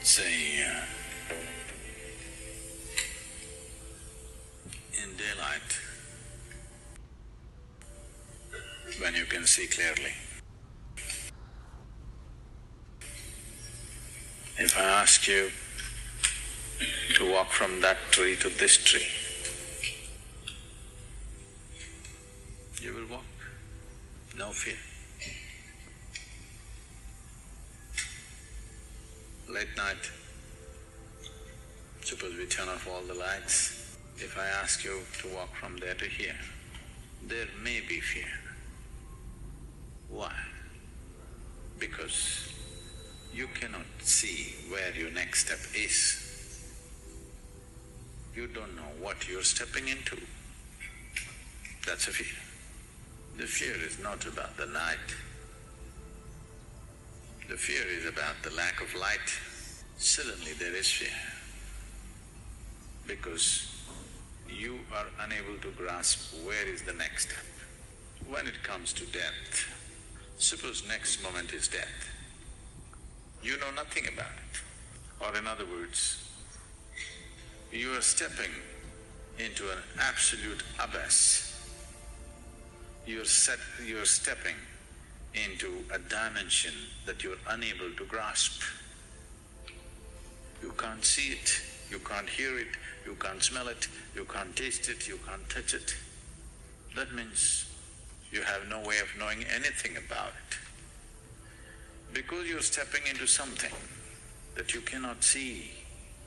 Say, in daylight, when you can see clearly, if I ask you to walk from that tree to this tree, you will walk, no fear. Late night, suppose we turn off all the lights. If I ask you to walk from there to here, there may be fear. Why? Because you cannot see where your next step is. You don't know what you're stepping into. That's a fear. The fear is not about the night. The fear is about the lack of light. Suddenly there is fear, because you are unable to grasp where is the next step. When it comes to death, suppose next moment is death, you know nothing about it. Or in other words, you are stepping into an absolute abyss. You're stepping into a dimension that you're unable to grasp. You can't see it, you can't hear it, you can't smell it, you can't taste it, you can't touch it. That means you have no way of knowing anything about it. Because you're stepping into something that you cannot see,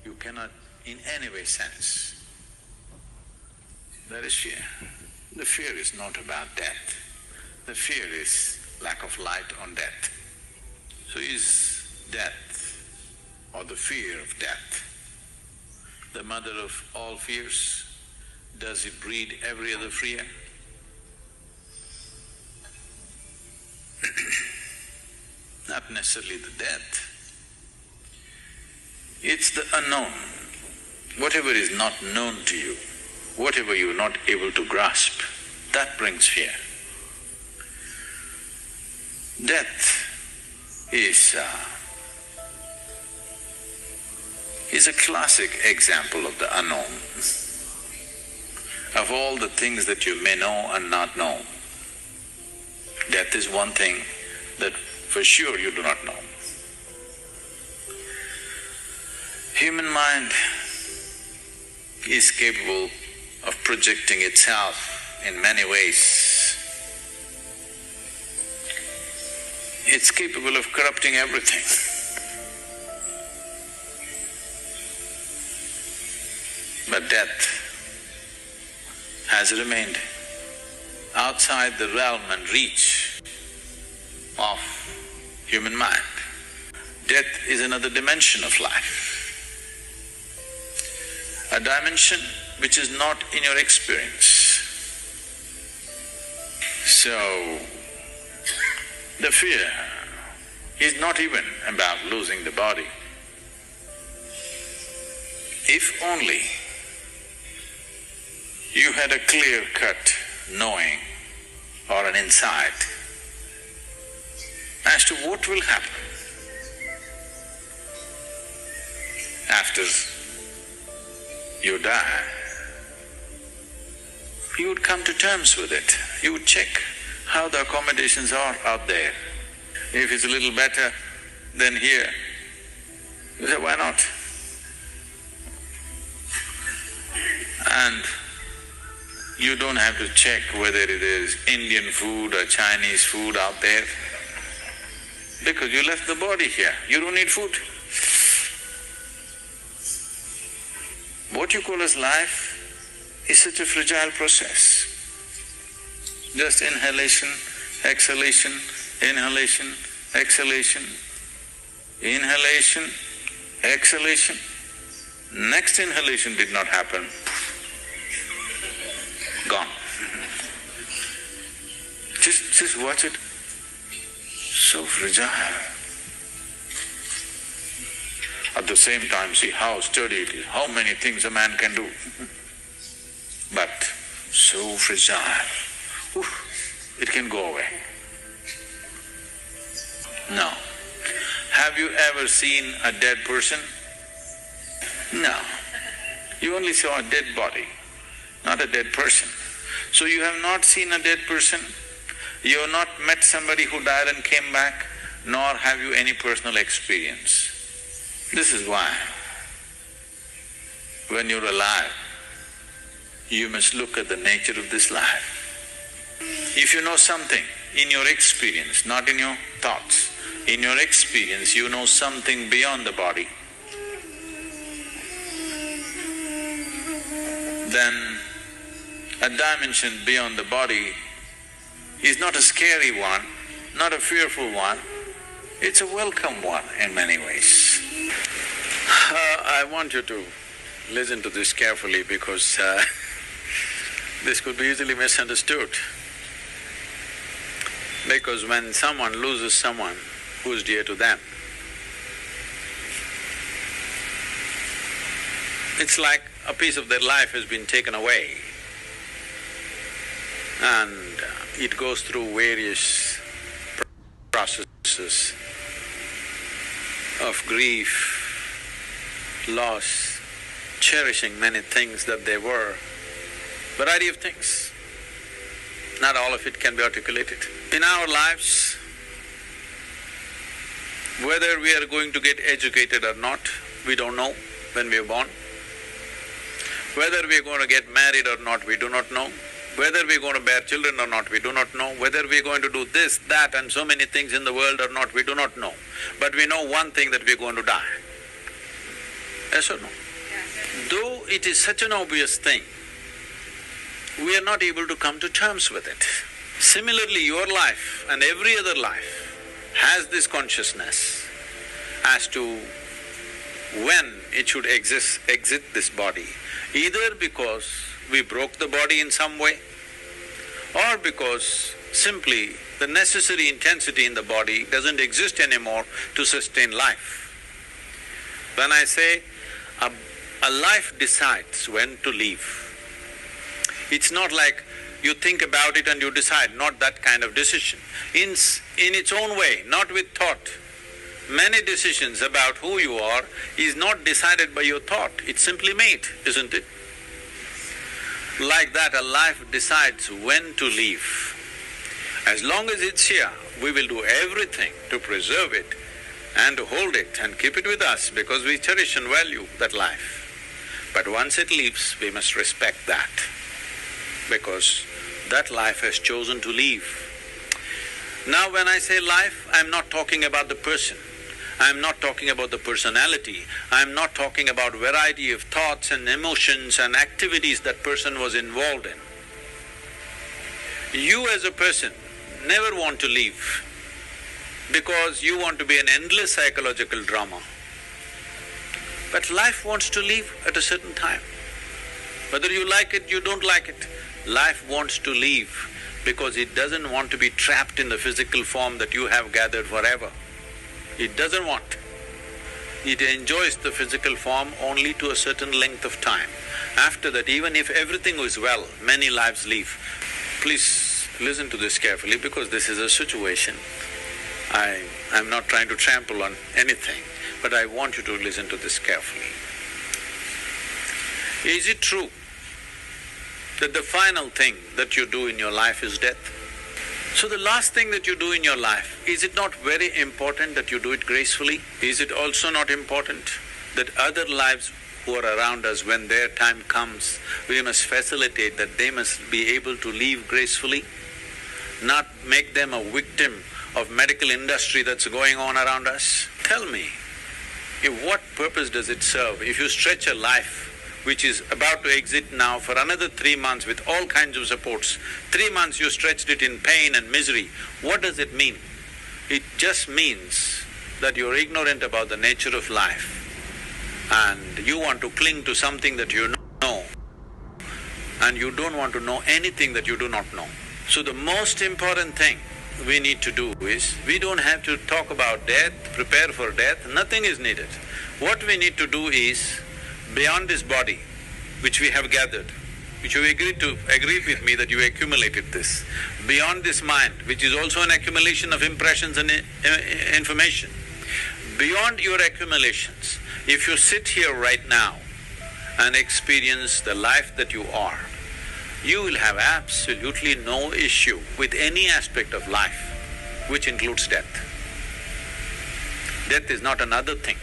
you cannot in any way sense, there is fear. The fear is not about death, the fear is lack of light on death. So is death or the fear of death the mother of all fears? Does it breed every other fear? Not necessarily the death. It's the unknown. Whatever is not known to you, whatever you're not able to grasp, that brings fear. Death is a classic example of the unknown. Of all the things that you may know and not know, death is one thing that for sure you do not know. Human mind is capable of projecting itself in many ways. It's capable of corrupting everything. But death has remained outside the realm and reach of human mind. Death is another dimension of life, a dimension which is not in your experience. So, the fear is not even about losing the body. If only you had a clear-cut knowing or an insight as to what will happen after you die, you would come to terms with it. You would check how the accommodations are out there. If it's a little better than here, you say, why not? And you don't have to check whether it is Indian food or Chinese food out there, because you left the body here, you don't need food. What you call as life is such a fragile process. Just inhalation, exhalation, inhalation, exhalation, inhalation, exhalation. Next inhalation did not happen, gone. Just watch it. So fragile. At the same time, see how sturdy it is, how many things a man can do. But so fragile, it can go away. Now, Have you ever seen a dead person? No. You only saw a dead body, not a dead person. So you have not seen a dead person, you have not met somebody who died and came back, nor have you any personal experience. This is why, when you're alive, you must look at the nature of this life. If you know something in your experience, not in your thoughts, in your experience you know something beyond the body, then a dimension beyond the body is not a scary one, not a fearful one, it's a welcome one in many ways. I want you to listen to this carefully because this could be easily misunderstood. Because when someone loses someone who's dear to them, it's like a piece of their life has been taken away and it goes through various processes of grief, loss, cherishing many things that they were, variety of things. Not all of it can be articulated. In our lives, whether we are going to get educated or not, we don't know when we are born. Whether we are going to get married or not, we do not know. Whether we are going to bear children or not, we do not know. Whether we are going to do this, that and so many things in the world or not, we do not know. But we know one thing, that we are going to die. Yes or no? Yes. Though it is such an obvious thing, we are not able to come to terms with it. Similarly, your life and every other life has this consciousness as to when it should exit this body, either because we broke the body in some way or because simply the necessary intensity in the body doesn't exist anymore to sustain life. When I say a life decides when to leave, it's not like you think about it and you decide, not that kind of decision. In its own way, not with thought. Many decisions about who you are is not decided by your thought, it's simply made, isn't it? Like that, a life decides when to leave. As long as it's here, we will do everything to preserve it and to hold it and keep it with us because we cherish and value that life. But once it leaves, we must respect that, because that life has chosen to leave. Now when I say life, I'm not talking about the person, I'm not talking about the personality, I'm not talking about variety of thoughts and emotions and activities that person was involved in. You as a person never want to leave because you want to be an endless psychological drama. But life wants to leave at a certain time. Whether you like it, you don't like it, life wants to leave because it doesn't want to be trapped in the physical form that you have gathered forever. It doesn't want. It enjoys the physical form only to a certain length of time. After that, even if everything is well, many lives leave. Please listen to this carefully because this is a situation. I'm not trying to trample on anything, but I want you to listen to this carefully. Is it true that the final thing that you do in your life is death? So the last thing that you do in your life, is it not very important that you do it gracefully? Is it also not important that other lives who are around us, when their time comes, we must facilitate that they must be able to leave gracefully, not make them a victim of medical industry that's going on around us? Tell me, what purpose does it serve if you stretch a life which is about to exit now for another 3 months with all kinds of supports? 3 months you stretched it in pain and misery. What does it mean? It just means that you're ignorant about the nature of life and you want to cling to something that you know and you don't want to know anything that you do not know. So the most important thing we need to do is, we don't have to talk about death, prepare for death, nothing is needed. What we need to do is, beyond this body, which we have gathered, which you agreed with me that you accumulated this, beyond this mind, which is also an accumulation of impressions and information, Beyond your accumulations, if you sit here right now and experience the life that you are, you will have absolutely no issue with any aspect of life, which includes death. Death is not another thing.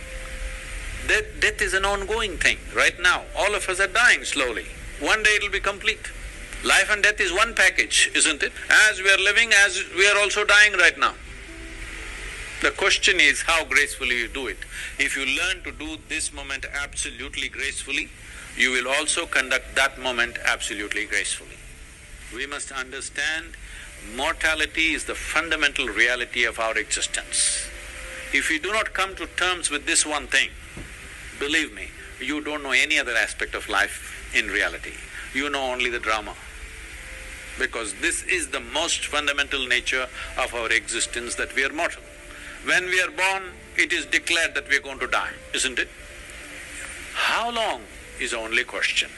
Death is an ongoing thing. Right now, all of us are dying slowly. One day it'll be complete. Life and death is one package, isn't it? As we are living, as we are also dying right now. The question is how gracefully you do it. If you learn to do this moment absolutely gracefully, you will also conduct that moment absolutely gracefully. We must understand mortality is the fundamental reality of our existence. If you do not come to terms with this one thing, believe me, you don't know any other aspect of life in reality. You know only the drama. Because this is the most fundamental nature of our existence, that we are mortal. When we are born, it is declared that we are going to die, isn't it? How long is the only question.